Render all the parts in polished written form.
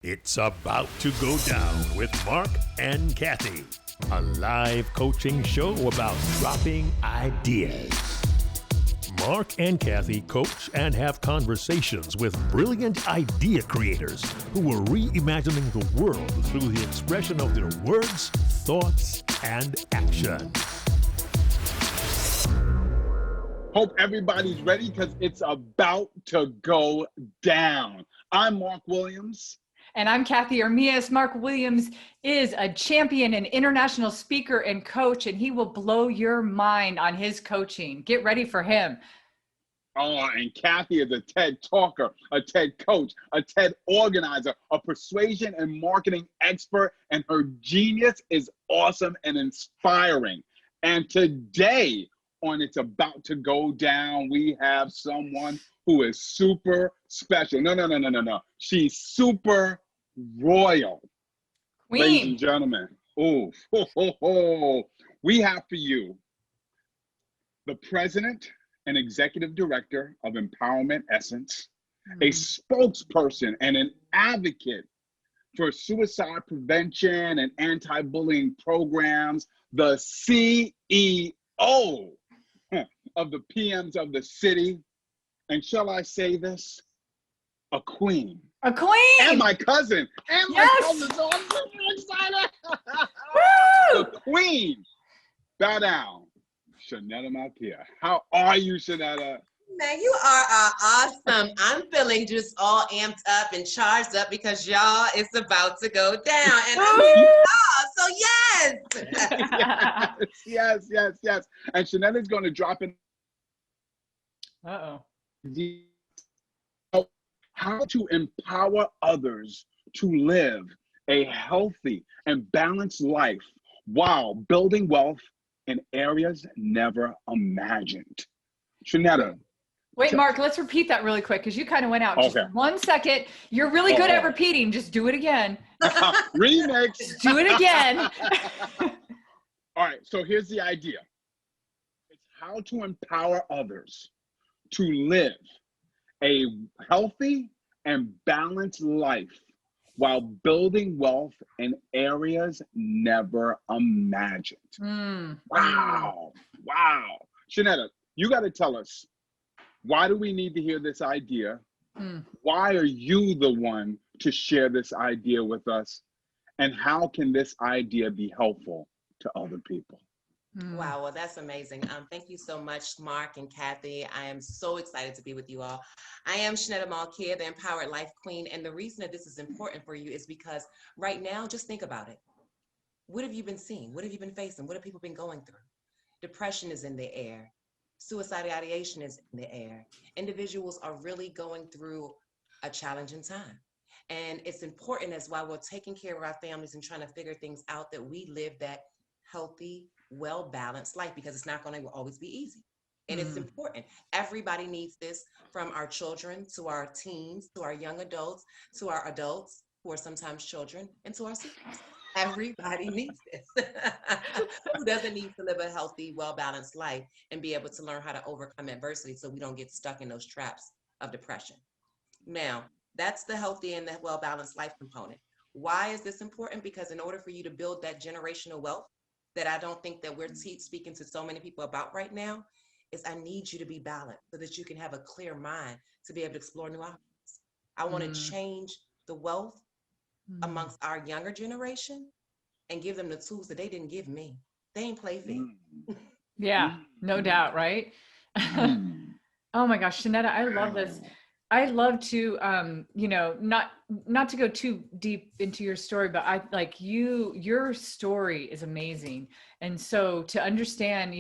It's about to go down with Marc and Cathey, a live coaching show about dropping ideas. Marc and Cathey coach and have conversations with brilliant idea creators who are reimagining the world through the expression of their words, thoughts, and action. Hope everybody's ready because it's about to go down. I'm Mark Williams. And I'm Cathey Armias. Marc Williams is a champion and international speaker and coach, and he will blow your mind on his coaching. Get ready for him. Oh, and Cathey is a TED talker, a TED coach, a TED organizer, a persuasion and marketing expert, and her genius is awesome and inspiring. And today on It's About to Go Down, we have someone who is super special. No. She's super royal. Queen. Ladies and gentlemen, we have for you the president and executive director of Empowerment Essence, a spokesperson and an advocate for suicide prevention and anti-bullying programs, the CEO of the PMs of the city, and shall I say this? A queen. A queen! And my cousin. And my cousin. So I'm super excited. The queen. Bow down. Shenetta Malkia. How are you, Shenetta? Man, you are awesome. I'm feeling just all amped up and charged up because y'all, it's about to go down. And I'm with y'all, so yes. yes. And Shenetta's going to drop in how to empower others to live a healthy and balanced life while building wealth in areas never imagined. Shenetta. Wait, Mark, let's repeat that really quick because you kind of went out. Okay. Just 1 second. You're really good at repeating. Just do it again. Remix. Just do it again. All right, so here's the idea. It's how to empower others to live a healthy and balanced life while building wealth in areas never imagined. Wow. Shenetta, you got to tell us, why do we need to hear this idea? Why are you the one to share this idea with us? And how can this idea be helpful to other people? Wow, well, that's amazing. Thank you so much, Mark and Cathey. I am so excited to be with you all. I am Shenetta Malkia, the Empowered Life Queen. And the reason that this is important for you is because right now, just think about it. What have you been seeing? What have you been facing? What have people been going through? Depression is in the air. Suicidal ideation is in the air. Individuals are really going through a challenging time. And it's important as while we're taking care of our families and trying to figure things out that we live that healthy, well-balanced life, because it's not going to always be easy. And it's important. Everybody needs this, from our children to our teens, to our young adults, to our adults who are sometimes children, and to our seniors. Everybody needs this. Who doesn't need to live a healthy, well-balanced life and be able to learn how to overcome adversity so we don't get stuck in those traps of depression? Now, that's the healthy and the well-balanced life component. Why is this important? Because in order for you to build that generational wealth that I don't think that we're speaking to so many people about right now, is I need you to be balanced so that you can have a clear mind to be able to explore new options. I want to change the wealth amongst our younger generation and give them the tools that they didn't give me. They ain't play fair. Yeah, no doubt, right? Oh my gosh, Shenetta, I love this. I love to, not to go too deep into your story, but I like your story is amazing. And so to understand,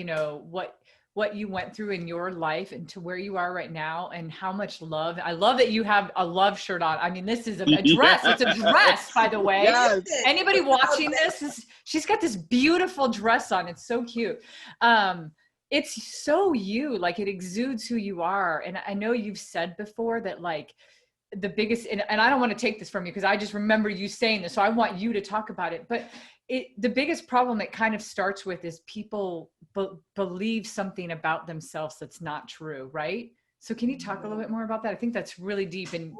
what you went through in your life and to where you are right now and how much love. I love that you have a love shirt on. I mean, this is a dress. It's a dress, by the way. Yes. Anybody watching this, she's got this beautiful dress on. It's so cute. It's so you, like it exudes who you are. And I know you've said before that like the biggest, and I don't want to take this from you because I just remember you saying this. So I want you to talk about it, but the biggest problem it kind of starts with is people believe something about themselves that's not true, right? So can you talk a little bit more about that? I think that's really deep, and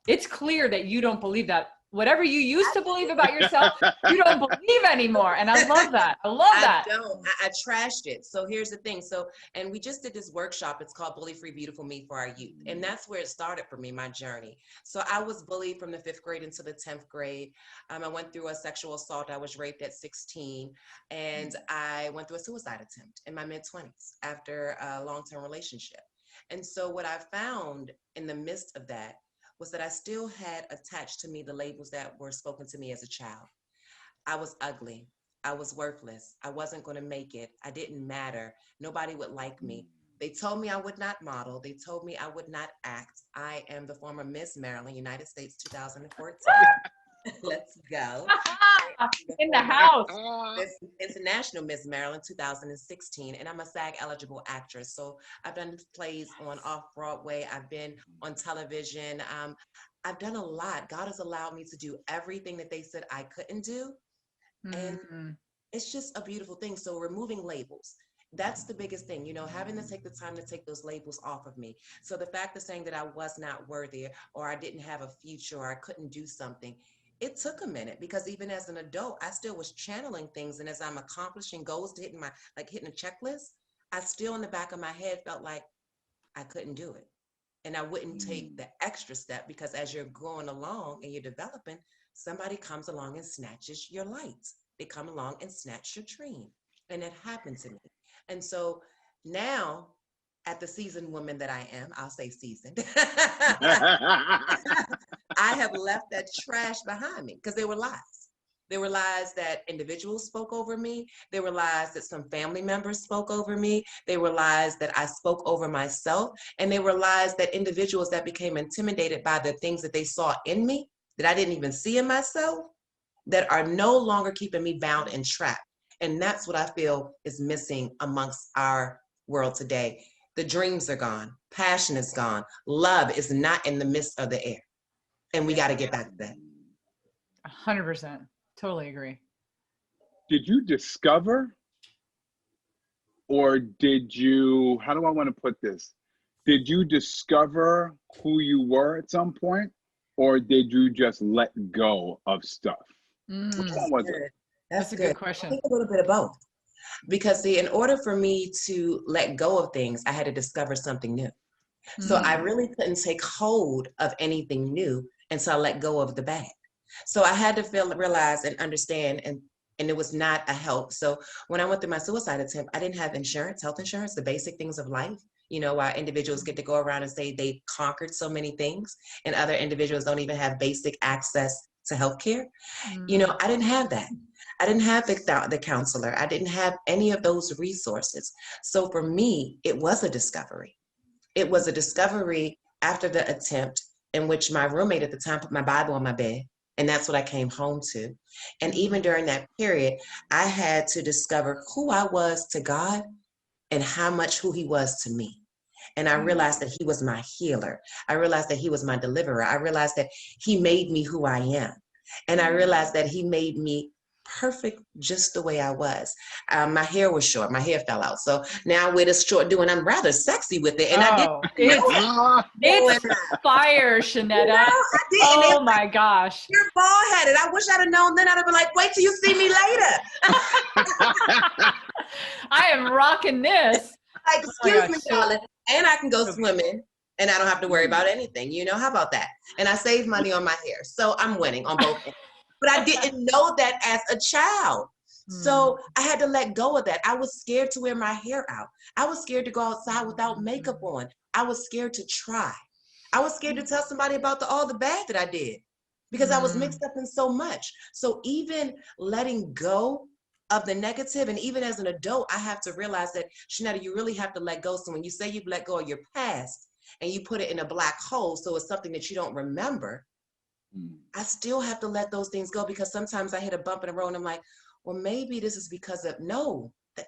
it's clear that you don't believe that whatever you used to believe about yourself, you don't believe anymore. And I love that. I love that. I trashed it. So here's the thing. So, and we just did this workshop. It's called Bully Free Beautiful Me for our youth. And that's where it started for me, my journey. So I was bullied from the 5th grade into the 10th grade. I went through a sexual assault. I was raped at 16. And I went through a suicide attempt in my mid-20s after a long-term relationship. And so what I found in the midst of that was that I still had attached to me the labels that were spoken to me as a child. I was ugly. I was worthless. I wasn't going to make it. I didn't matter. Nobody would like me. They told me I would not model. They told me I would not act. I am the former Miss Maryland, United States 2014. Let's go. In the house. International Miss Maryland 2016, and I'm a SAG eligible actress. So I've done plays on off-Broadway. I've been on television. I've done a lot. God has allowed me to do everything that they said I couldn't do. And it's just a beautiful thing. So removing labels, that's the biggest thing, you know, having to take the time to take those labels off of me. So the fact of saying that I was not worthy, or I didn't have a future, or I couldn't do something, it took a minute, because even as an adult, I still was channeling things. And as I'm accomplishing goals to hitting a checklist, I still in the back of my head felt like I couldn't do it. And I wouldn't take the extra step, because as you're going along and you're developing, somebody comes along and snatches your lights. They come along and snatch your dream. And it happened to me. And so now, at the seasoned woman that I am, I'll say seasoned, I have left that trash behind me, because there were lies. There were lies that individuals spoke over me. There were lies that some family members spoke over me. There were lies that I spoke over myself. And there were lies that individuals that became intimidated by the things that they saw in me that I didn't even see in myself, that are no longer keeping me bound and trapped. And that's what I feel is missing amongst our world today. The dreams are gone. Passion is gone. Love is not in the midst of the air. And we got to get back to that. 100%. Totally agree. Did you discover, or did you, how do I want to put this? Did you discover who you were at some point, or did you just let go of stuff? Which one was it? That's a good question. I think a little bit of both. Because see, in order for me to let go of things, I had to discover something new. So I really couldn't take hold of anything new until I let go of the bad. So I had to realize and understand, and it was not a help. So when I went through my suicide attempt, I didn't have insurance, health insurance, the basic things of life. You know, why individuals get to go around and say they conquered so many things, and other individuals don't even have basic access to healthcare. You know, I didn't have that. I didn't have the counselor. I didn't have any of those resources. So for me, it was a discovery. It was a discovery after the attempt, in which my roommate at the time put my Bible on my bed. And that's what I came home to. And even during that period, I had to discover who I was to God and how much who he was to me. And I realized that he was my healer. I realized that he was my deliverer. I realized that he made me who I am. And I realized that he made me perfect just the way I was. My hair was short. My hair fell out. So now with a short do, and I'm rather sexy with it. And it's fire, Shenetta. Oh my gosh. You're bald-headed. I wish I'd have known then. I'd have been like, wait till you see me later. I am rocking this. Like, excuse me, darling. And I can go swimming and I don't have to worry about anything. You know, how about that? And I save money on my hair. So I'm winning on both ends. But I didn't know that as a child. So I had to let go of that. I was scared to wear my hair out. I was scared to go outside without makeup on. I was scared to try. I was scared to tell somebody about all the bad that I did, because I was mixed up in so much. So even letting go of the negative, and even as an adult, I have to realize that, Shenetta, you really have to let go. So when you say you've let go of your past and you put it in a black hole, so it's something that you don't remember, I still have to let those things go, because sometimes I hit a bump in the road and I'm like, well, maybe this is because of,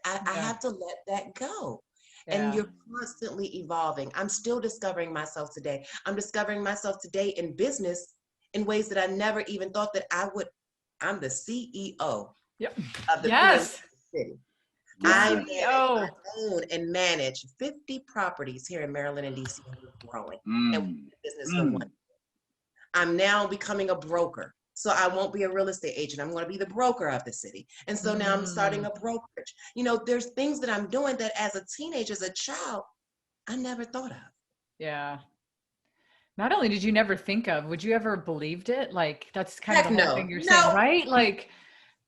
I have to let that go. Yeah. And you're constantly evolving. I'm still discovering myself today. I'm discovering myself today in business in ways that I never even thought that I would. I'm the CEO of the city. I own and manage 50 properties here in Maryland and DC, and we're growing. And we're in business for one. I'm now becoming a broker. So I won't be a real estate agent. I'm going to be the broker of the city. And so now I'm starting a brokerage. You know, there's things that I'm doing that as a teenager, as a child, I never thought of. Yeah. Not only did you never think of, would you ever believed it? Like, that's kind Heck of the whole no. thing you're No. saying, right? Like,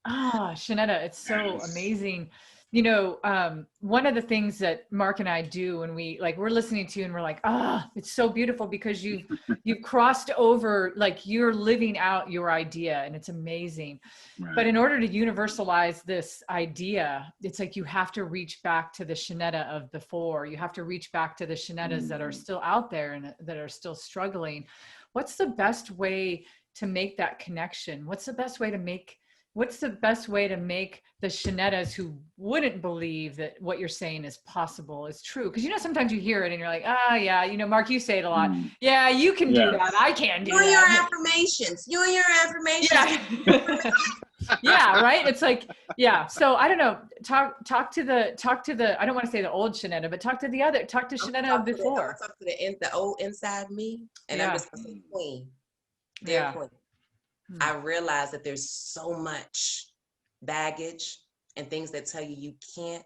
Shenetta, it's so amazing. You know, one of the things that Marc and I do when we're listening to you and we're like, it's so beautiful because you've crossed over, like you're living out your idea and it's amazing. Right. But in order to universalize this idea, it's like you have to reach back to the Shenetta of before. You have to reach back to the Shenettas that are still out there and that are still struggling. What's the best way to make that connection? What's the best way to make the Shenettas who wouldn't believe that what you're saying is possible is true? Because, you know, sometimes you hear it and you're like, yeah, you know, Marc, you say it a lot. Yeah, you can do that. I can't do that. Your affirmations. You and your affirmations. Yeah. Yeah, right. It's like, yeah. So I don't know. Talk to the. I don't want to say the old Shenetta, but talk to Shenetta before. Talk to the old inside me, and I'm just gonna say, Queen, dear Queen. I realize that there's so much baggage and things that tell you you can't,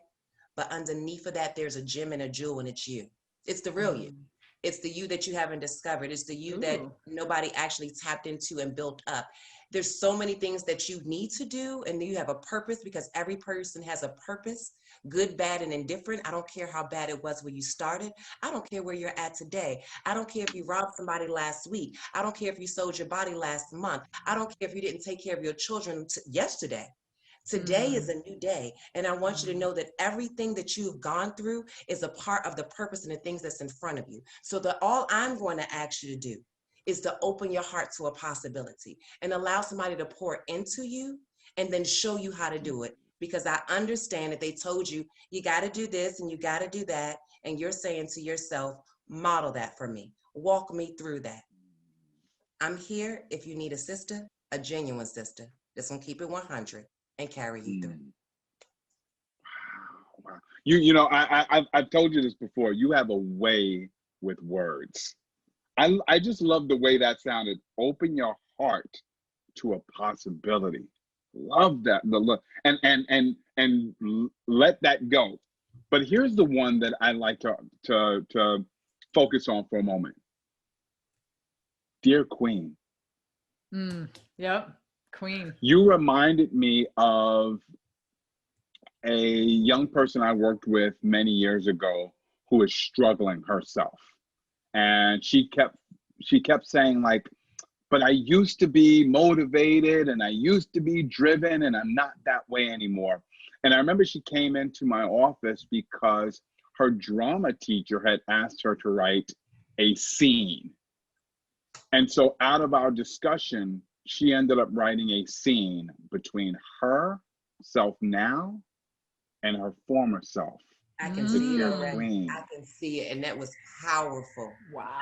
but underneath of that, there's a gem and a jewel, and it's you. It's the real you. It's the you that you haven't discovered. It's the you that nobody actually tapped into and built up. There's so many things that you need to do, and you have a purpose, because every person has a purpose, good, bad, and indifferent. I don't care how bad it was when you started. I don't care where you're at today. I don't care if you robbed somebody last week. I don't care if you sold your body last month. I don't care if you didn't take care of your children yesterday. Today is a new day. And I want you to know that everything that you've gone through is a part of the purpose and the things that's in front of you. So that all I'm going to ask you to do is to open your heart to a possibility and allow somebody to pour into you and then show you how to do it. Because I understand that they told you, you got to do this and you got to do that. And you're saying to yourself, model that for me. Walk me through that. I'm here if you need a sister, a genuine sister that's going to keep it 100 and carry you through. Wow. You know, I've told you this before. You have a way with words. I just love the way that sounded. Open your heart to a possibility. Love that. And let that go. But here's the one that I like to focus on for a moment. Dear Queen. Yep. Queen. You reminded me of a young person I worked with many years ago who is struggling herself. And she kept saying, like, but I used to be motivated and I used to be driven and I'm not that way anymore. And I remember she came into my office because her drama teacher had asked her to write a scene. And so out of our discussion, she ended up writing a scene between herself now and her former self. I can see it already. I can see it, and that was powerful. Wow.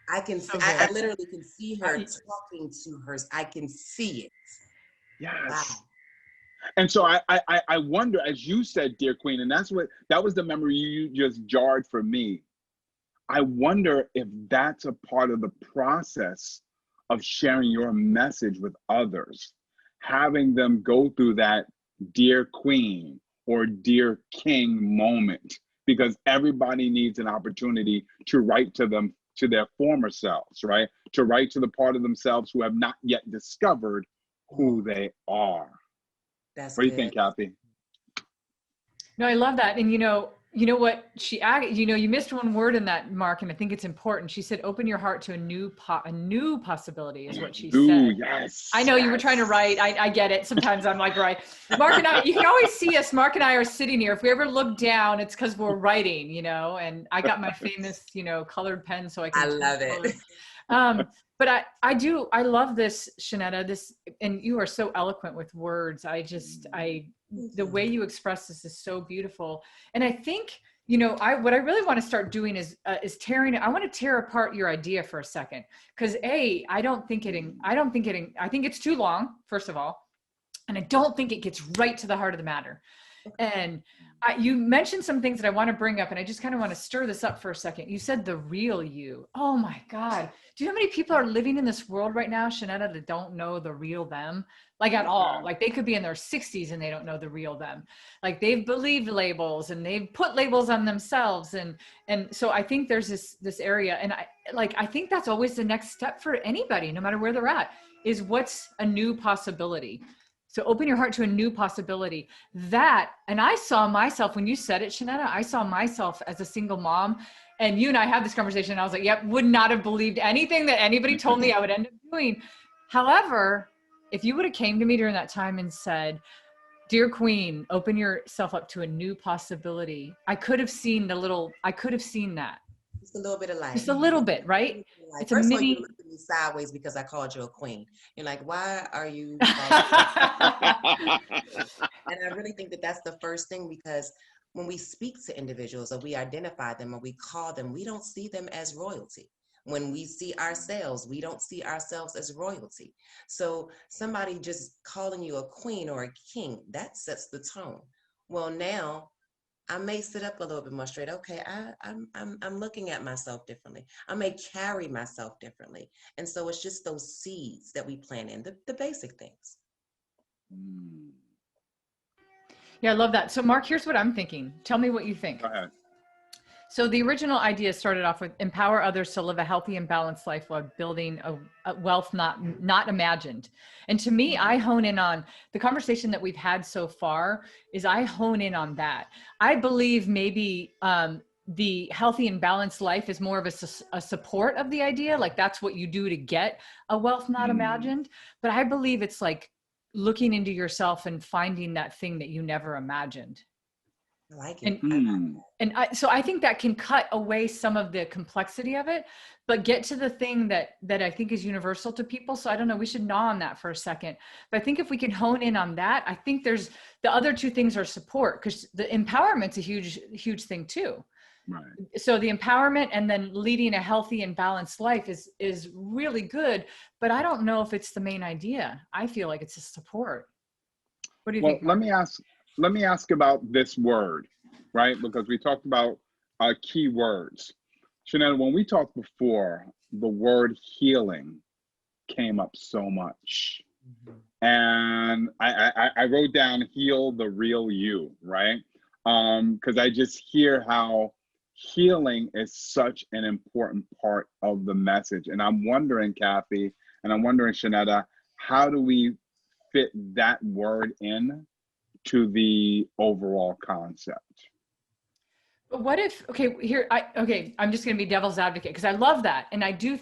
I can see, I literally can see her talking to her. I can see it. Yes. Wow. And so I wonder, as you said, dear Queen, and that was the memory you just jarred for me. I wonder if that's a part of the process of sharing your message with others, having them go through that dear Queen or dear King moment, because everybody needs an opportunity to write to them, to their former selves, right? To write to the part of themselves who have not yet discovered who they are. That's what do you think, Cathey? No, I love that. And you know what she added, you missed one word in that, Marc, and I think it's important. She said, open your heart to a new possibility is what she said. Yes. I know you were trying to write. I get it. Sometimes I'm like, right. Marc and I, you can always see us. Marc and I are sitting here. If we ever look down, it's because we're writing, and I got my famous, colored pen so I can. I love it. But I love this, Shenetta, and you are so eloquent with words. The way you express this is so beautiful. And I think, what I really want to start doing is I want to tear apart your idea for a second. Cause I think it's too long, first of all. And I don't think it gets right to the heart of the matter. And you mentioned some things that I want to bring up, and I just kind of want to stir this up for a second. You said the real you. Oh my God. Do you know how many people are living in this world right now, Shenetta, that don't know the real them? Like at all. Like they could be in their 60s and they don't know the real them. Like they've believed labels and they've put labels on themselves. And so I think there's this area. And I think that's always the next step for anybody, no matter where they're at, is what's a new possibility. So open your heart to a new possibility. And I saw myself, when you said it, Shenetta, I saw myself as a single mom. And you and I had this conversation, and I was like, yep, would not have believed anything that anybody told me I would end up doing. However, if you would have came to me during that time and said, dear Queen, open yourself up to a new possibility, I could have seen that. Just a little bit of light. Just a little bit, right? It's First a of all, you mini. looked at me sideways because I called you a queen. You're like, why are you? And I really think that that's the first thing, because when we speak to individuals or we identify them or we call them, we don't see them as royalty. When we see ourselves, we don't see ourselves as royalty. So somebody just calling you a queen or a king, that sets the tone. Well, now I may sit up a little bit more straight. Okay, I'm looking at myself differently. I may carry myself differently. And so it's just those seeds that we plant in, the basic things. Yeah, I love that. So Marc, here's what I'm thinking. Tell me what you think. Go ahead. So the original idea started off with empower others to live a healthy and balanced life while building a wealth not imagined. And to me, I hone in on the conversation that we've had so far is I hone in on that. I believe maybe the healthy and balanced life is more of a support of the idea. Like that's what you do to get a wealth not imagined. But I believe it's like looking into yourself and finding that thing that you never imagined. I like it. So I think that can cut away some of the complexity of it, but get to the thing that I think is universal to people. So I don't know, we should gnaw on that for a second. But I think if we can hone in on that, I think there's the other two things are support, because the empowerment's a huge thing too. Right. So the empowerment and then leading a healthy and balanced life is really good, but I don't know if it's the main idea. I feel like it's a support. What do you think? Well, let me ask about this word, right? Because we talked about key words. Shenetta, when we talked before, the word healing came up so much. And I wrote down heal the real you, right? Because I just hear how healing is such an important part of the message. And I'm wondering, Cathey, and I'm wondering, Shenetta, how do we fit that word in to the overall concept? But what if, I'm just going to be devil's advocate because I love that. And I do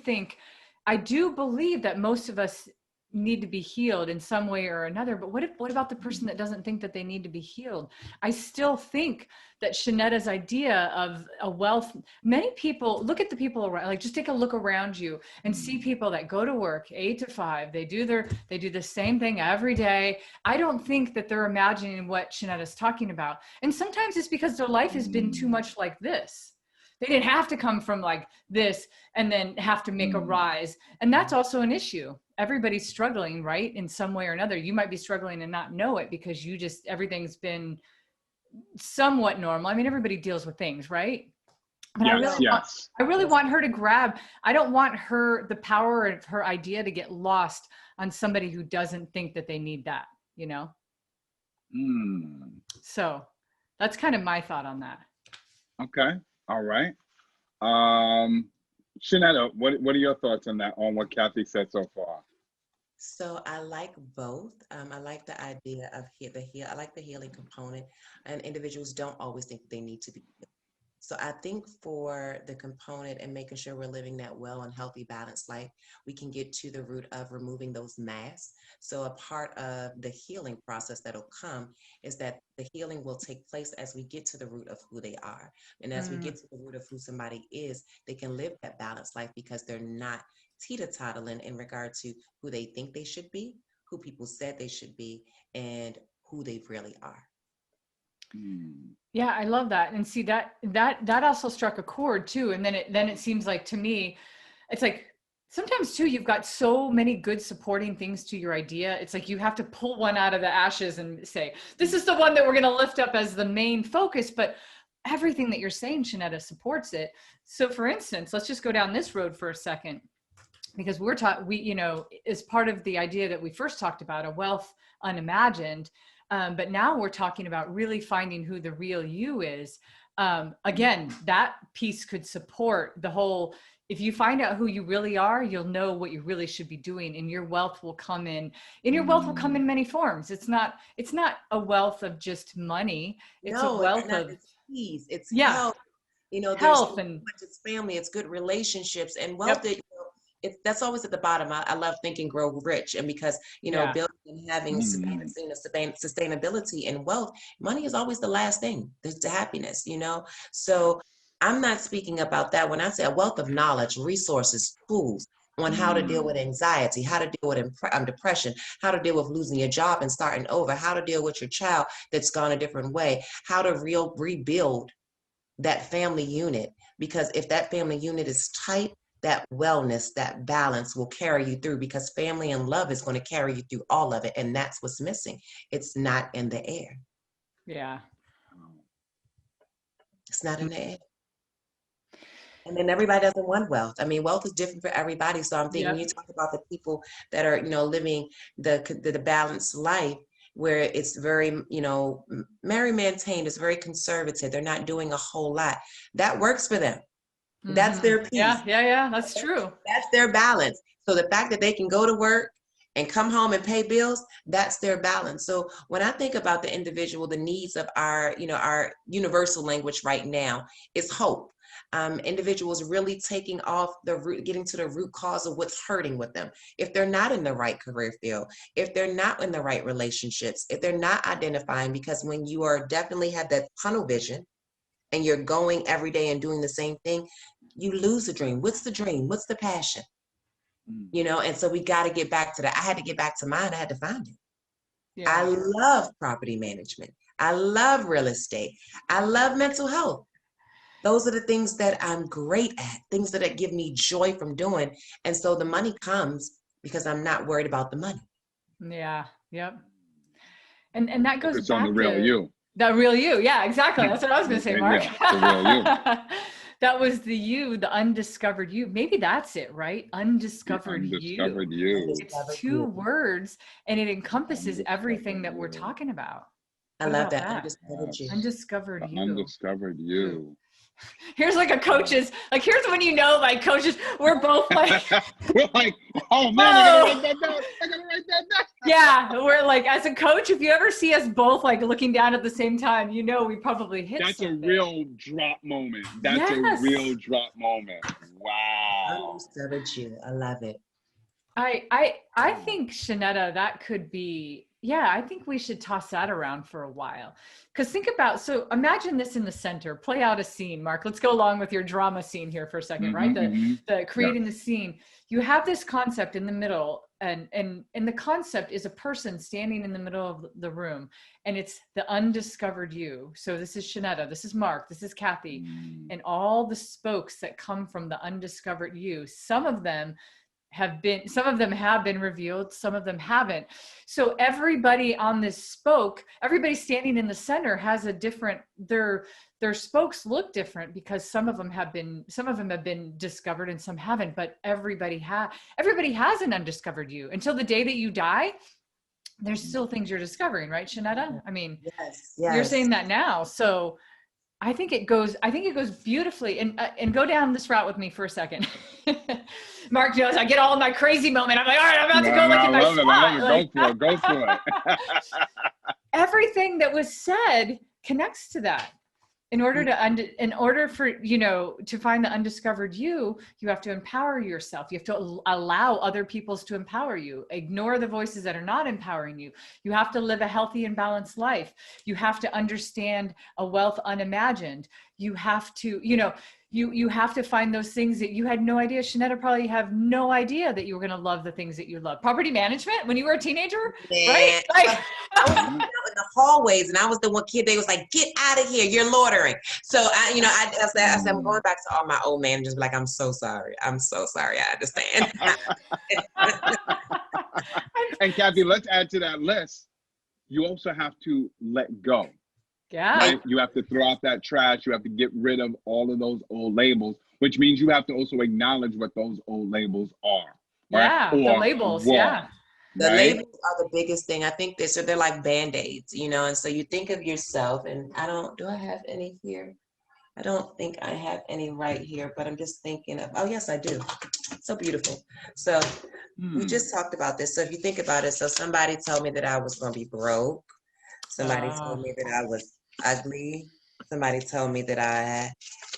believe that most of us need to be healed in some way or another. But what about the person that doesn't think that they need to be healed? I still think that Shenetta's idea of a wealth, many people, look at the people around, like just take a look around you and see people that go to work 8 to 5. They do the same thing every day. I don't think that they're imagining what Shenetta's talking about. And sometimes it's because their life has been too much like this. They didn't have to come from like this and then have to make a rise. And that's also an issue. Everybody's struggling, right? In some way or another. You might be struggling and not know it because everything's been somewhat normal. I mean, everybody deals with things, right? But I really want her to grab, I don't want the power of her idea to get lost on somebody who doesn't think that they need that, you know? So that's kind of my thought on that. Okay. All right. Shenetta, what are your thoughts on that, on what Cathey said so far? So I like both. I like the idea of I like the healing component, and individuals don't always think they need to be healed. So I think for the component and making sure we're living that well and healthy, balanced life, we can get to the root of removing those masks. So a part of the healing process that'll come is that the healing will take place as we get to the root of who they are. And as we get to the root of who somebody is, they can live that balanced life because they're not teeter-tottling in regard to who they think they should be, who people said they should be, and who they really are. Yeah, I love that. And see that also struck a chord too. And then it seems like to me, it's like sometimes too, you've got so many good supporting things to your idea. It's like you have to pull one out of the ashes and say, this is the one that we're going to lift up as the main focus. But everything that you're saying, Shenetta, supports it. So for instance, let's just go down this road for a second, because you know, as part of the idea that we first talked about, a wealth unimagined. But now we're talking about really finding who the real you is. Again, that piece could support the whole, if you find out who you really are, you'll know what you really should be doing, and your wealth will come in, and your wealth will come in many forms. It's not a wealth of just money. It's a wealth of peace. It's yeah, health. You know, health there's so and much, it's family, it's good relationships, and wealth. That, that's always at the bottom. I love Think and Grow Rich, and because, you know, building and having sustainability and wealth, money is always the last thing. There's the happiness, you know. So I'm not speaking about that. When I say a wealth of knowledge, resources, tools on how to deal with anxiety, how to deal with depression, how to deal with losing your job and starting over, how to deal with your child that's gone a different way, how to rebuild that family unit. Because if that family unit is tight, that wellness, that balance will carry you through, because family and love is going to carry you through all of it. And that's what's missing. It's not in the air. Yeah. It's not in the air. And then everybody doesn't want wealth. I mean, wealth is different for everybody. So I'm thinking you talk about the people that are, you know, living the balanced life, where it's very, you know, Mary maintained, is very conservative. They're not doing a whole lot. That works for them. That's their peace. Yeah, that's true. That's their balance. So the fact that they can go to work and come home and pay bills, that's their balance. So when I think about the individual, the needs of our, you know, our universal language right now is hope. Individuals really taking off the root, getting to the root cause of what's hurting with them. If they're not in the right career field, if they're not in the right relationships, if they're not identifying, because when you are definitely have that tunnel vision and you're going every day and doing the same thing, you lose the dream. What's the dream? What's the passion? You know, and so we got to get back to that. I had to get back to mine. I had to find it. Yeah. I love property management. I love real estate. I love mental health. Those are the things that I'm great at, things that give me joy from doing. And so the money comes because I'm not worried about the money. Yeah. Yep. And that goes it's back on the real to you. The real you. Yeah, exactly. That's what I was going to say, Mark. Yeah, the real you. That was the you, the undiscovered you. Maybe that's it, right? Undiscovered you. Undiscovered you. It's two words, and it encompasses everything that we're talking about. I love that. Undiscovered you. Undiscovered you. Undiscovered you. Here's like a coach's, like here's when you know, like coaches, we're both like, we're like, oh man, I gotta write that down. I gotta write that down. Yeah, we're like, as a coach, if you ever see us both like looking down at the same time, you know we probably hit something. A real drop moment. That's a real drop moment. Wow. Undiscovered you. I love it. I think, Shenetta, that could be, yeah, I think we should toss that around for a while. Because think about, so imagine this in the center, play out a scene, Mark. Let's go along with your drama scene here for a second, right? The creating the scene. You have this concept in the middle, and the concept is a person standing in the middle of the room, and it's the undiscovered you. So this is Shenetta, this is Marc, this is Cathey, and all the spokes that come from the undiscovered you. Some of them have been revealed, some of them haven't. So everybody on this spoke, everybody standing in the center has a different, their spokes look different because some of them have been discovered and some haven't, but everybody has an undiscovered you. Until the day that you die, there's still things you're discovering, right, Shenetta? I mean, yes. You're saying that now. So I think it goes beautifully, and go down this route with me for a second. Mark knows I get all in my crazy moment. I'm like, all right, I'm about to go like in my spot. Go for it. Everything that was said connects to that. In order for, you know, to find the undiscovered you, you have to empower yourself. You have to allow other people's to empower you. Ignore the voices that are not empowering you. You have to live a healthy and balanced life. You have to understand a wealth unimagined. You have to, you know, you have to find those things that you had no idea. Shenetta probably have no idea that you were going to love the things that you love. Property management when you were a teenager, right? Like, I was in the hallways, and I was the one kid. They was like, "Get out of here! You're loitering." So I said, I'm going back to all my old managers. Like, I'm so sorry. I'm so sorry. I understand. And Cathey, let's add to that list. You also have to let go. yeah. Right? You have to throw out that trash. You have to get rid of all of those old labels, which means you have to also acknowledge what those old labels are. Right? Yeah, the labels. Were, yeah. The right? labels are the biggest thing. I think they're like Band-Aids, and so you think of yourself, and do I have any here? I don't think I have any right here, but I'm just thinking of, oh yes, I do. So beautiful. So we just talked about this. So if you think about it, so somebody told me that I was going to be broke. Somebody told me that I was ugly. Somebody told me that I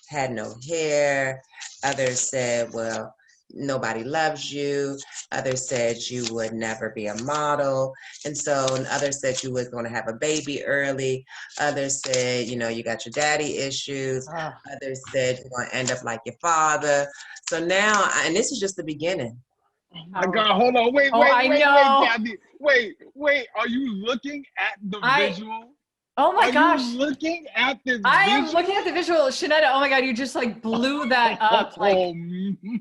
had no hair. Others said, well, nobody loves you. Others said you would never be a model. And others said you were going to have a baby early. Others said, you got your daddy issues. Others said you're going to end up like your father. So now, and this is just the beginning. Oh my God, hold on, wait, Cathey. Wait, are you looking at the visual? Oh my gosh. Are you looking at this I visual? am looking at the visual. Shenetta, oh my God, you just like blew that up. Like,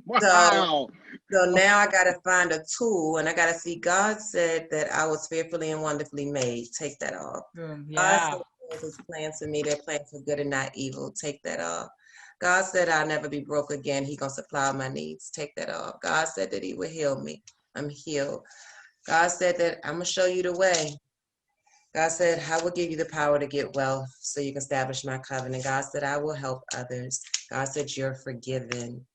wow. So now I got to find a tool, and I got to see, God said that I was fearfully and wonderfully made. Take that off. Yeah. God said his plans for me, they're plans for good and not evil. Take that off. God said I'll never be broke again. He's going to supply my needs. Take that off. God said that he would heal me. I'm healed. God said that I'm going to show you the way. God said, I will give you the power to get wealth so you can establish my covenant. God said, I will help others. God said, you're forgiven,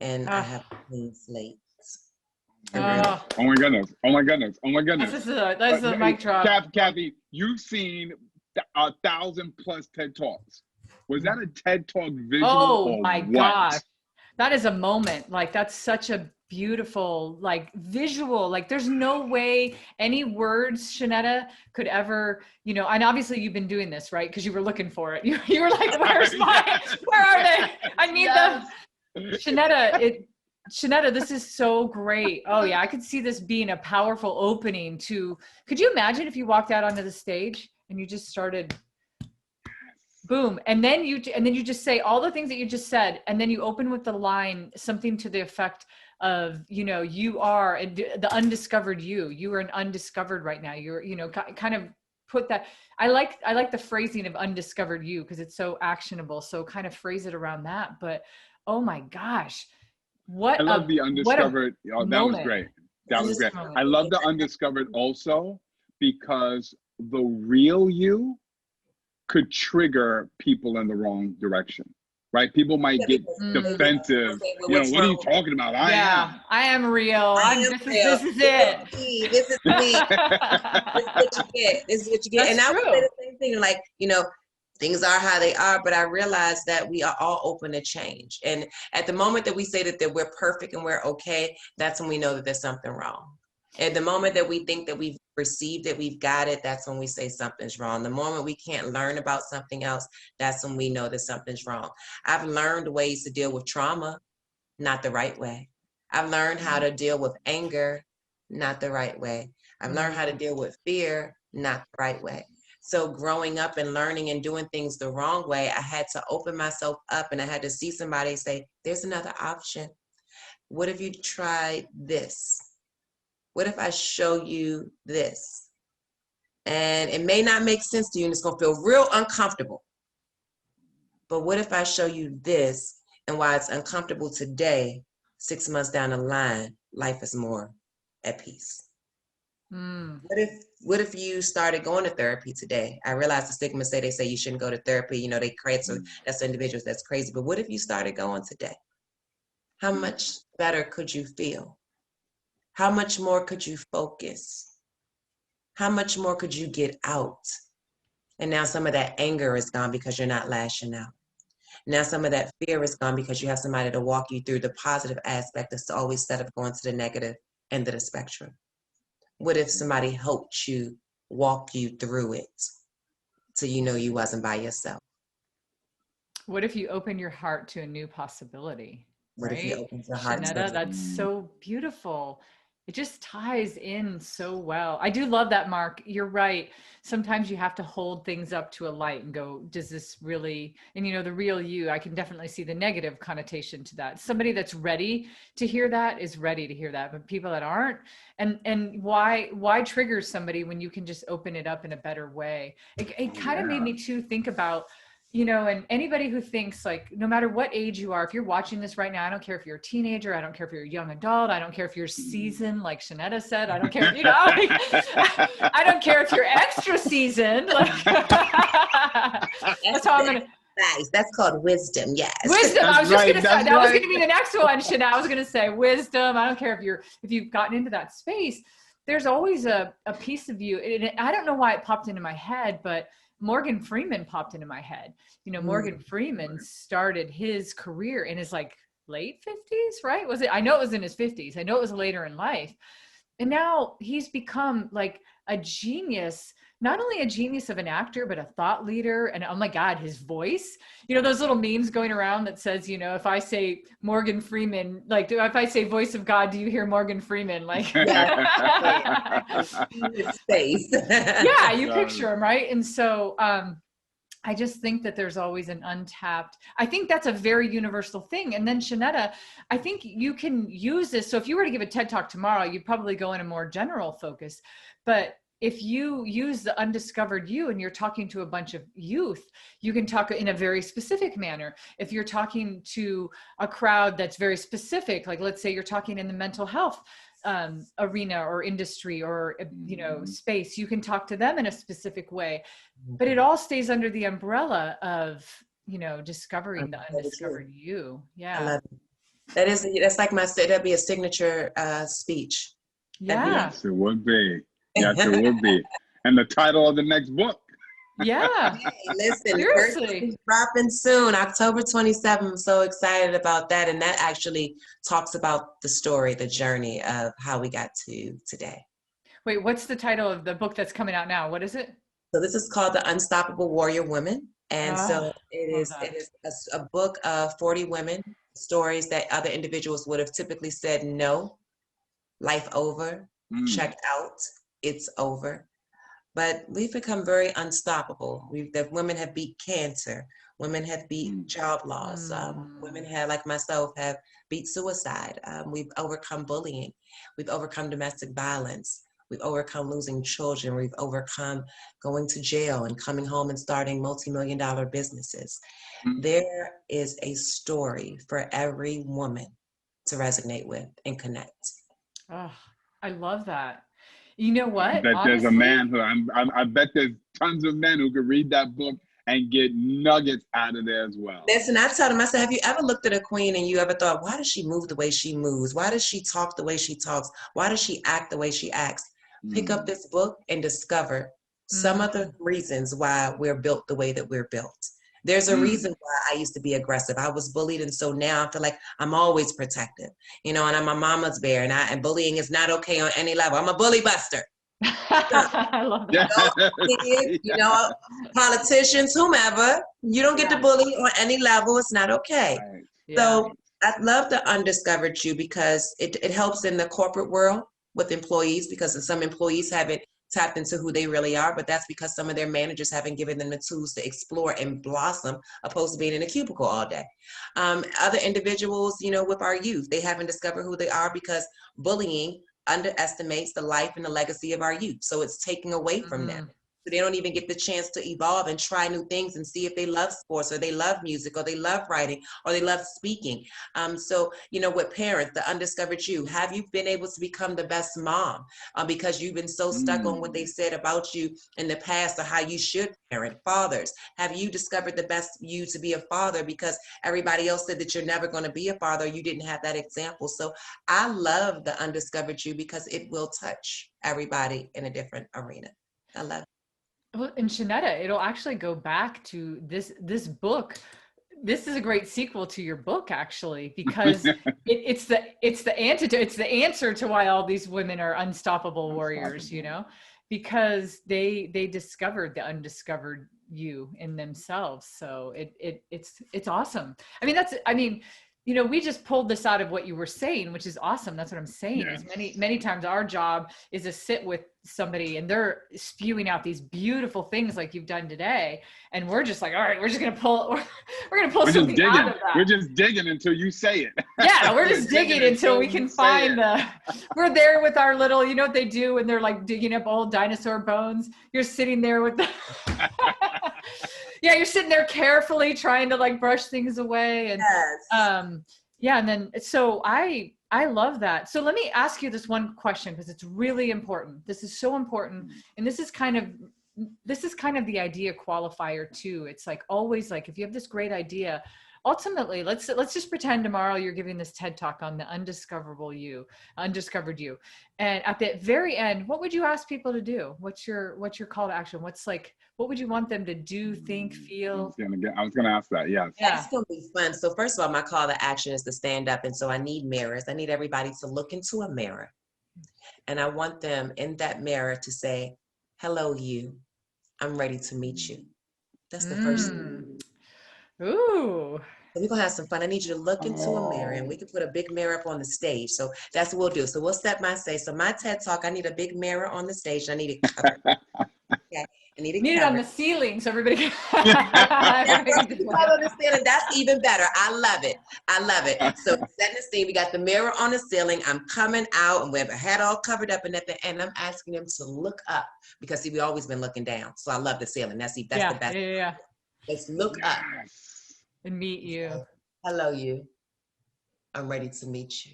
and I have a clean slate. Oh my goodness. That's a mic drop. Cathey, you've seen 1,000+ TED Talks. Was that a TED Talk visual? Oh my gosh. That is a moment. Like, that's such a beautiful, like, visual. Like, there's no way any words, Shenetta, could ever, and obviously you've been doing this, right? Because you were looking for it. You were like, where are they? I need them. Shenetta, this is so great. Oh yeah, I could see this being a powerful opening to, could you imagine if you walked out onto the stage and you just started boom, and then you just say all the things that you just said, and then you open with the line, something to the effect of, you are the undiscovered you are an undiscovered right now. You're, kind of put that. I like the phrasing of undiscovered you, because it's so actionable. So kind of phrase it around that. But oh my gosh, I love the undiscovered. That was great. That was great. I love the undiscovered also, because the real you could trigger people in the wrong direction, right? People might get defensive. What are you talking about? I am real. This is it. This is me. This is what you get. That's and I true. would say the same thing, like, things are how they are, but I realize that we are all open to change. And at the moment that we say that we're perfect and we're okay, that's when we know that there's something wrong. At the moment that we think that we've received it, we've got it, that's when we say something's wrong. The moment we can't learn about something else, that's when we know that something's wrong. I've learned ways to deal with trauma, not the right way. I've learned how to deal with anger, not the right way. I've learned how to deal with fear, not the right way. So growing up and learning and doing things the wrong way, I had to open myself up, and I had to see somebody say, there's another option. What if you tried this? What if I show you this? And it may not make sense to you, and it's going to feel real uncomfortable. But what if I show you this, and while it's uncomfortable today, 6 months down the line, life is more at peace. What if you started going to therapy today? I realize the stigma they say you shouldn't go to therapy. They create, so that's individuals, that's crazy. But what if you started going today? How much better could you feel? How much more could you focus? How much more could you get out? And now some of that anger is gone because you're not lashing out. Now some of that fear is gone because you have somebody to walk you through the positive aspect instead of going to the negative end of the spectrum. What if somebody helped you walk you through it so you wasn't by yourself? What if you open your heart to a new possibility? What if you Right? open your heart Shenetta, to that's so beautiful. It just ties in so well. I do love that, Marc. You're right. Sometimes you have to hold things up to a light and go, does this really, and you know, the real you, I can definitely see the negative connotation to that. Somebody that's ready to hear that is ready to hear that, but people that aren't, and why trigger somebody when you can just open it up in a better way? It kind of made me too think about, you know, and anybody who thinks, like, no matter what age you are, if you're watching this right now, I don't care if you're a teenager, I don't care if you're a young adult, I don't care if you're seasoned, like Shenetta said, I don't care, you know, like, I don't care if you're extra seasoned. Like, that's how I'm gonna. Nice. That's called wisdom. Yes. Wisdom. I was just gonna say that was gonna be the next one, Shenetta. I was gonna say wisdom. I don't care if you've gotten into that space. There's always a piece of you, and I don't know why it popped into my head, but Morgan Freeman popped into my head. You know, Morgan Freeman started his career in his like late 50s, right? Was it? I know it was in his 50s. I know it was later in life. And now he's become like a genius, not only a genius of an actor, but a thought leader. And oh my God, his voice, you know, those little memes going around that says, you know, if I say Morgan Freeman, like, if I say voice of God, do you hear Morgan Freeman? Like, space. Yeah, you picture him, right? And so, I just think that there's always an untapped, I think that's a very universal thing. And then Shenetta, I think you can use this. So if you were to give a TED Talk tomorrow, you'd probably go in a more general focus. But if you use the undiscovered you and you're talking to a bunch of youth, you can talk in a very specific manner. If you're talking to a crowd that's very specific, like let's say you're talking in the mental health arena or industry or, you know, space, you can talk to them in a specific way, but it all stays under the umbrella of, you know, discovering the undiscovered you. Yeah. I love it. That's like that'd be a signature speech. Yeah. Yes, it would be. Yes, it would be. And the title of the next book. Yeah. Hey, listen, Seriously. dropping soon, October 27th. I'm so excited about that. And that actually talks about the story, the journey of how we got to today. Wait, what's the title of the book that's coming out now? What is it? So this is called The Unstoppable Warrior Woman. And so it is a book of 40 women, stories that other individuals would have typically said, no, life over, check out, it's over. But we've become very unstoppable. The women have beat cancer. Women have beat job loss. Women have, like myself, have beat suicide. We've overcome bullying. We've overcome domestic violence. We've overcome losing children. We've overcome going to jail and coming home and starting multi-million-dollar businesses. There is a story for every woman to resonate with and connect. Oh, I love that. You know what? That there's a man who I bet there's tons of men who could read that book and get nuggets out of there as well. Listen, I tell them, I said, have you ever looked at a queen and you ever thought, why does she move the way she moves? Why does she talk the way she talks? Why does she act the way she acts? Pick up this book and discover some of the reasons why we're built the way that we're built. There's a reason why I used to be aggressive. I was bullied, and so now I feel like I'm always protective, you know, and I'm a mama's bear, and bullying is not okay on any level. I'm a bully buster. I love that. You know, politicians, whomever, you don't get to bully on any level. It's not okay. Right. Yeah. So I love the Undiscovered You because it helps in the corporate world with employees, because some employees haven't tapped into who they really are, but that's because some of their managers haven't given them the tools to explore and blossom, opposed to being in a cubicle all day. Other individuals, you know, with our youth, they haven't discovered who they are because bullying underestimates the life and the legacy of our youth. So it's taking away from them. So they don't even get the chance to evolve and try new things and see if they love sports or they love music or they love writing or they love speaking. So, you know, with parents, the Undiscovered You, have you been able to become the best mom because you've been so stuck on what they said about you in the past or how you should parent? Fathers, have you discovered the best you to be a father because everybody else said that you're never going to be a father, you didn't have that example? So I love the Undiscovered You because it will touch everybody in a different arena. I love it. Well, and Shenetta, it'll actually go back to this book. This is a great sequel to your book, actually, because it's the antidote. It's the answer to why all these women are unstoppable warriors, you know, because they discovered the undiscovered you in themselves. So it's awesome. I mean, we just pulled this out of what you were saying, which is awesome. That's what I'm saying. Yes. Is many times our job is to sit with somebody and they're spewing out these beautiful things like you've done today. And we're just like, all right, we're going to pull something out of that. We're just digging until you say it. Yeah, we're just digging until we can find we're there with our little, you know what they do when they're like digging up old dinosaur bones? You're sitting there with the, yeah, you're sitting there carefully trying to like brush things away. And Yes. yeah, and then, so I love that. So let me ask you this one question, because it's really important. This is so important. And this is kind of the idea qualifier too. It's like always, like, if you have this great idea, ultimately, let's just pretend tomorrow you're giving this TED talk on the undiscovered you. And at the very end, what would you ask people to do? What's your call to action? What would you want them to do, think, feel? I was gonna ask that. Yes. Yeah. That's gonna be fun. So first of all, my call to action is to stand up. And so I need mirrors. I need everybody to look into a mirror. And I want them in that mirror to say, hello, you. I'm ready to meet you. That's the first thing. Ooh. So we're gonna have some fun. I need you to look into a mirror, and we can put a big mirror up on the stage. So that's what we'll do. So we'll set my stage. So my TED talk, I need a big mirror on the stage. And I need it covered. Okay. I need it on the ceiling so everybody can. That's even better. I love it. So setting the scene, we got the mirror on the ceiling. I'm coming out and we have a head all covered up, and at the end, I'm asking them to look up, because see, we've always been looking down. So I love the ceiling. That's the best. Yeah. Let's look up and meet you. Hello, you. I'm ready to meet you.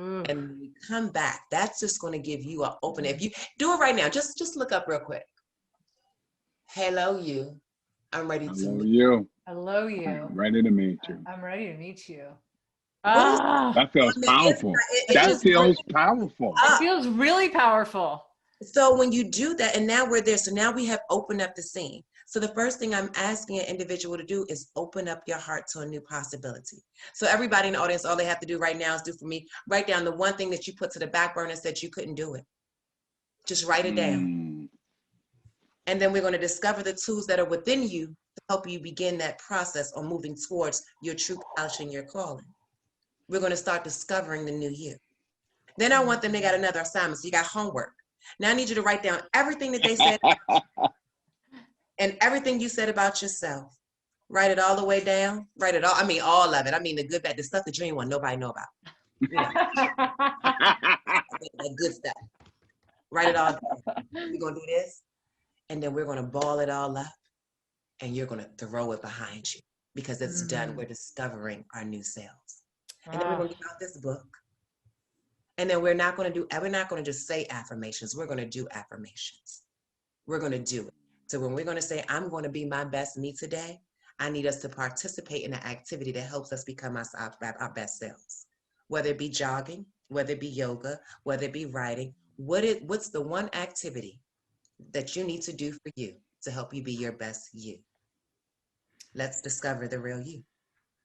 Ooh. And when we come back, that's just going to give you an open. If you do it right now, just look up real quick. Hello, you. I'm ready to meet you. Hello, you. I'm ready to meet you. I'm ready to meet you. That feels powerful. That feels powerful. It feels really powerful. So when you do that, and now we're there, so now we have opened up the scene. So the first thing I'm asking an individual to do is open up your heart to a new possibility. So everybody in the audience, all they have to do right now is do for me, write down the one thing that you put to the back burner and said you couldn't do it. Just write it down. And then we're going to discover the tools that are within you to help you begin that process on moving towards your true passion, your calling. We're going to start discovering the new you. Then I want them, they got another assignment. So you got homework. Now I need you to write down everything that they said and everything you said about yourself. Write it all the way down. Write it all. I mean, all of it. I mean, the good, bad, the stuff, the dream one, nobody know about. You know, the good stuff. Write it all down. We're going to do this. And then we're going to ball it all up. And you're going to throw it behind you. Because it's done. We're discovering our new selves. And then we're going to get out this book. And then we're not going to just say affirmations. We're going to do affirmations. We're going to do it. So when we're going to say, I'm going to be my best me today, I need us to participate in an activity that helps us become our best selves. Whether it be jogging, whether it be yoga, whether it be writing, what's the one activity that you need to do for you to help you be your best you? Let's discover the real you.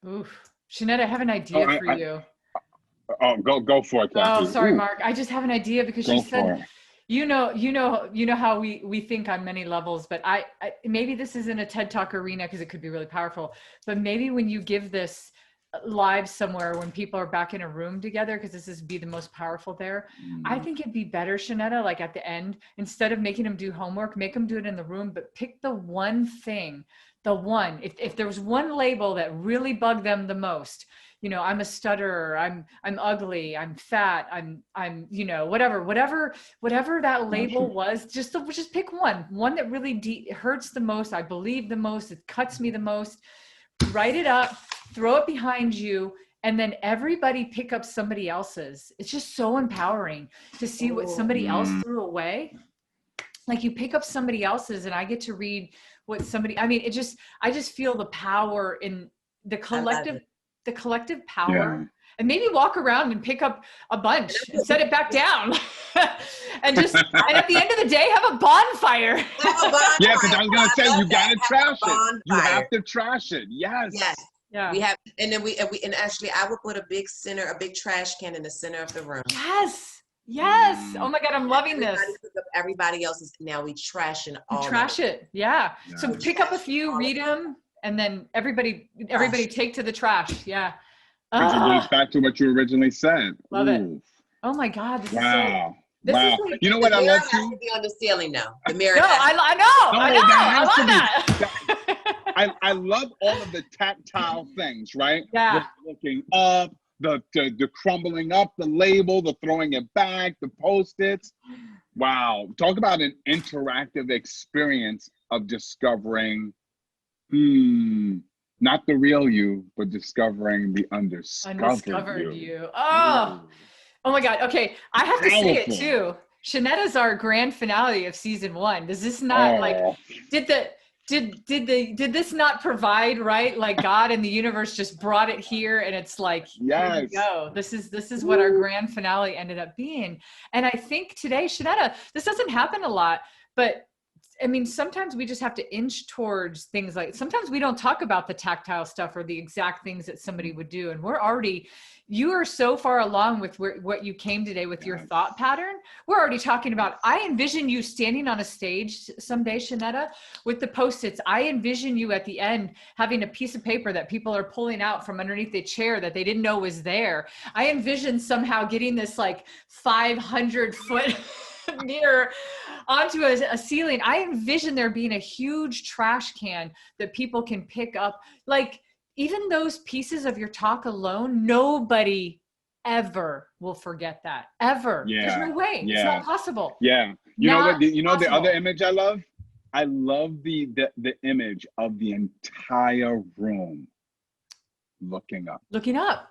Oof. Shenetta, I have an idea for you. Oh, go for it, Kathy. Oh, sorry, Marc. I just have an idea because she said, you know how we think on many levels, but I maybe this isn't a TED Talk arena because it could be really powerful, but maybe when you give this live somewhere when people are back in a room together, because this is be the most powerful there. I think it'd be better, Shenetta, like at the end, instead of making them do homework, make them do it in the room, but pick the one thing, if there was one label that really bugged them the most, you know, I'm a stutterer, I'm ugly, I'm fat, I'm, you know, whatever that label was, just pick one that really hurts the most. I believe the most, it cuts me the most. Write it up, throw it behind you, and then everybody pick up somebody else's. It's just so empowering to see what somebody else threw away. Like you pick up somebody else's and I get to read what somebody, I mean, I just feel the power in the collective power, and maybe walk around and pick up a bunch and set it back down and at the end of the day, have a bonfire. Yeah, because I was going to say, you got to trash it. You have to trash it. Yes. Yeah. We have, and then we actually, I would put a big trash can in the center of the room. Yes. Oh my God, I'm loving this. Everybody pick up everybody else's. Now we trash and all. Trash it. Yeah. Yes. So pick up a few, read them, and then everybody take to the trash. Yeah. Which goes back to what you originally said. Love it. Ooh. Oh my God. This Wow. Is Wow. like, You know what I love has too? to be on the ceiling now. The mirror. no, I know. No, I know. that has I to love be. that. I love all of the tactile things, right? Yeah. Looking up, the crumbling up, the label, the throwing it back, the Post-its. Wow. Talk about an interactive experience of discovering, not the real you, but discovering the undiscovered you. Oh. Oh my God. Okay. I have to say it Powerful. too. Shenetta's our grand finale of season 1. Does this not did this not provide, right? Like God and the universe just brought it here, and it's like, yes. Here we go. This is what our grand finale ended up being. And I think today, Shenetta, this doesn't happen a lot, but I mean, sometimes we just have to inch towards things like, sometimes we don't talk about the tactile stuff or the exact things that somebody would do. And you are so far along with what you came today with your thought pattern. We're already talking about, I envision you standing on a stage someday, Shenetta, with the Post-its. I envision you at the end having a piece of paper that people are pulling out from underneath the chair that they didn't know was there. I envision somehow getting this like 500-foot mirror onto a ceiling. I envision there being a huge trash can that people can pick up. Like, even those pieces of your talk alone, nobody ever will forget that, ever. Yeah. There's no way. Yeah. It's not possible. Yeah. You know what? You know the possible. other image I love? I love the image of the entire room looking up. Looking up.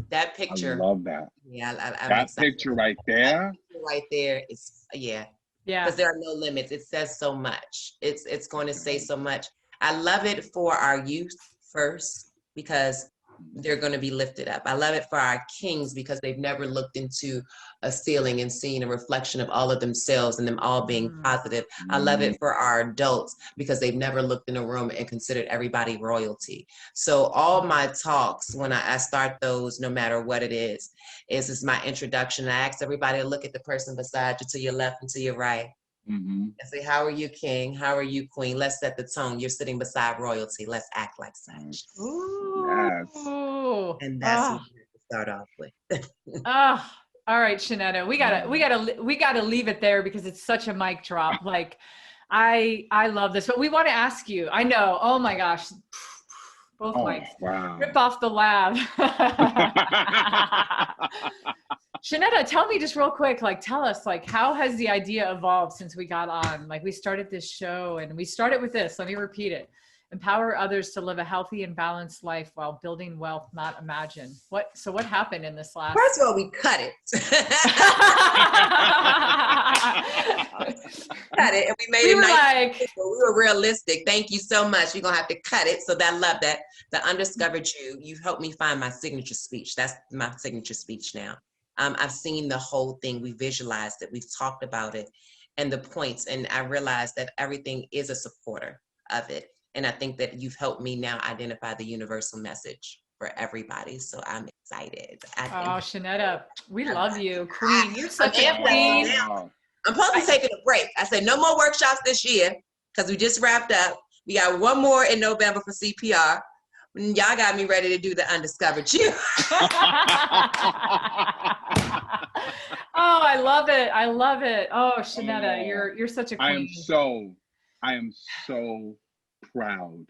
That picture. I love that. Yeah, that picture right there. That picture right there is, yeah. Yeah. Because there are no limits. It says so much. It's going to say so much. I love it for our youth first, because they're going to be lifted up. I love it for our kings, because they've never looked into a ceiling and seen a reflection of all of themselves and them all being positive. I love it for our adults, because they've never looked in a room and considered everybody royalty. So all my talks, when I start those, no matter what it is my introduction. I ask everybody to look at the person beside you, to your left and to your right. And say, how are you, king? How are you, queen? Let's set the tone. You're sitting beside royalty. Let's act like such. Ooh. Yes. And that's what we have to start off with. All right, Shenetta, we gotta leave it there, because it's such a mic drop. Like, I love this, but we want to ask you. I know. Oh my gosh, both mics. Wow. Rip off the lab. Shenetta, tell me just real quick, like, tell us, like, how has the idea evolved since we got on? Like, we started this show, and we started with this. Let me repeat it. Empower others to live a healthy and balanced life while building wealth, not imagine. So what happened in this last? First of all, we cut it. Cut it, and we made it nice. We were realistic. Thank you so much. You're gonna have to cut it. So I love that. The Undiscovered You. You've helped me find my signature speech. That's my signature speech now. I've seen the whole thing. We visualized it. We've talked about it and the points. And I realized that everything is a supporter of it. And I think that you've helped me now identify the universal message for everybody. So I'm excited. Shenetta, we love you. Queen, you're such a queen. I'm supposed to be taking a break. I said no more workshops this year, because we just wrapped up. We got one more in November for CPR. Y'all got me ready to do the Undiscovered You. Oh, I love it. I love it. Oh, Shenetta, you're such a queen. I am so proud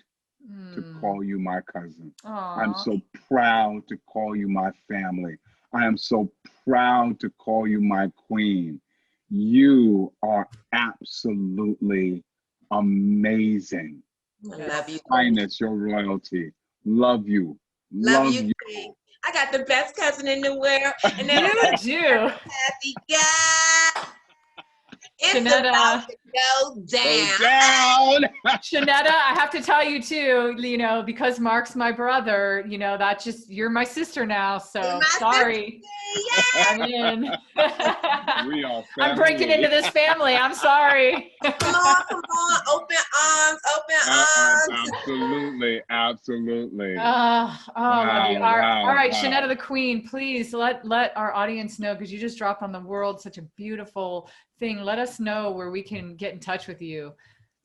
to call you my cousin. I'm so proud to call you my family. I am so proud to call you my queen. You are absolutely amazing. I love you. Kindness, your royalty. Love you. Love you. I got the best cousin in the world. And then you do. Happy guy. It's Shenetta. about the Go down. Go down. Shenetta, I have to tell you too, because Marc's my brother, that just, you're my sister now. So sorry. I'm in. We are I'm breaking into this family. I'm sorry. Come on. Open arms. Absolutely. Absolutely. Love you. Wow, All right, wow. Shenetta the Queen, please let our audience know, because you just dropped on the world such a beautiful thing. Let us know where we can get in touch with you.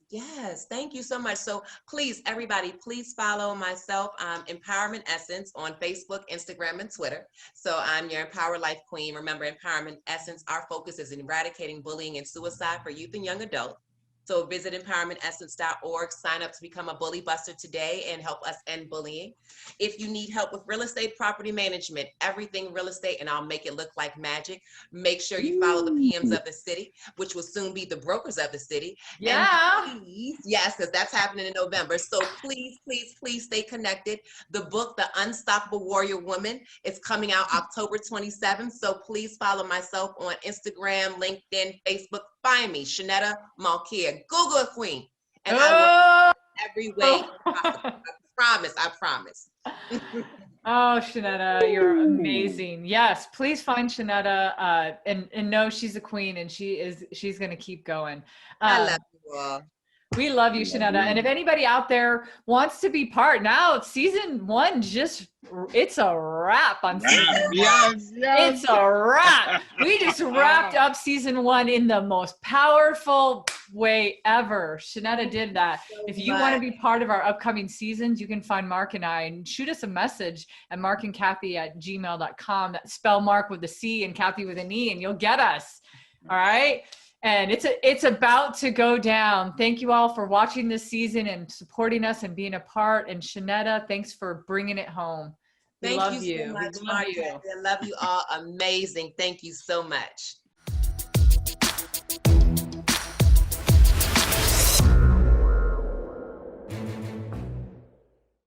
Yes, thank you so much. So please, everybody, please follow myself, Empowerment Essence, on Facebook, Instagram, and Twitter. So I'm your Empower Life Queen. Remember, Empowerment Essence, our focus is eradicating bullying and suicide for youth and young adults. So visit empowermentessence.org, sign up to become a bully buster today and help us end bullying. If you need help with real estate property management, everything real estate, and I'll make it look like magic, make sure you follow the PMs of the city, which will soon be the brokers of the city. Yeah. And please, yes, because that's happening in November. So please stay connected. The book, The Unstoppable Warrior Woman, is coming out October 27th. So please follow myself on Instagram, LinkedIn, Facebook. Find me, Shenetta Malkia. Google a queen. And I work every way possible. I promise. Oh, Shenetta, you're amazing. Yes, please find Shenetta and know she's a queen, and she's going to keep going. I love you all. We love you, Shenetta. And if anybody out there wants to be part, now season 1 it's a wrap on season 1. Yes. It's a wrap. We just wrapped up season 1 in the most powerful way ever. Shenetta did that. If you want to be part of our upcoming seasons, you can find Marc and I, and shoot us a message at marcandcathey@gmail.com. Spell Marc with a C and Cathey with an E, and you'll get us. All right. And it's about to go down. Thank you all for watching this season and supporting us and being a part. And Shenetta, thanks for bringing it home. We love you. So much, Marc. I love you all. Amazing. Thank you so much.